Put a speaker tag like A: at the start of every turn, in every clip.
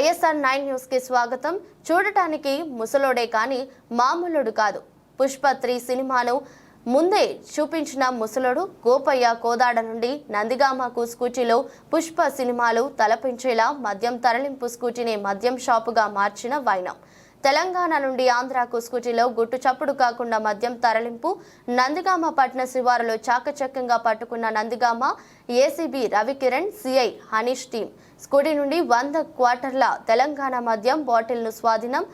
A: YSR9 news కి స్వాగతం. చూడటానికి ముసలోడే కానీ మామూలుడు కాదు. పుష్ప 3 సినిమాను ముందే చూపించిన ముసలోడు గోపయ్య కోదాడ నుండి నందిగామకు స్కూటీలో పుష్ప సినిమాలు తలపించేలా మద్యం తరలింపు స్కూటీని మద్యం షాపుగా మార్చిన వైనం. తెలంగాణ నుండి ఆంధ్రాకు స్కూటీలో గుట్టు చప్పుడు కాకుండా మద్యం తరలింపు. నందిగామ పట్న శివారులో చాకచక్యంగా పట్టుకున్న Nandigama ACB Ravikiran, CI Hanish team scooty నుండి 100 క్వార్టర్ల తెలంగాణ మద్యం బాటిల్ను స్వాధీనం.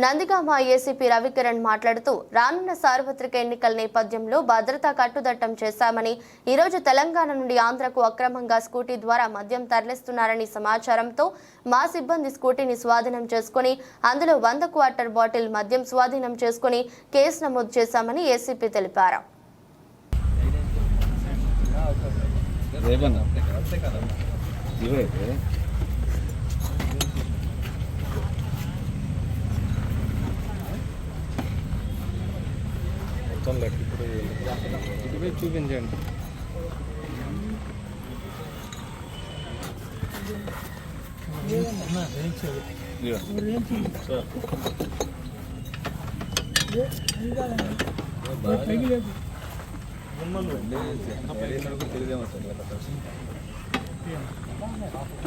A: నందిగామ ఏసీపీ రవికిరణ్ మాట్లాడుతూ రానున్న సార్వత్రిక ఎన్నికల నేపథ్యంలో భద్రతా కట్టుదట్టం చేశామని, ఈరోజు తెలంగాణ నుండి ఆంధ్రకు అక్రమంగా స్కూటీ ద్వారా మద్యం తరలిస్తున్నారని సమాచారంతో మా సిబ్బంది స్కూటీని స్వాధీనం చేసుకుని అందులో 100 క్వార్టర్ బాటిల్ మద్యం స్వాధీనం చేసుకుని కేసు నమోదు చేశామని ఏసీపీ తెలిపారు.
B: ఇప్పుడు చూపించండి.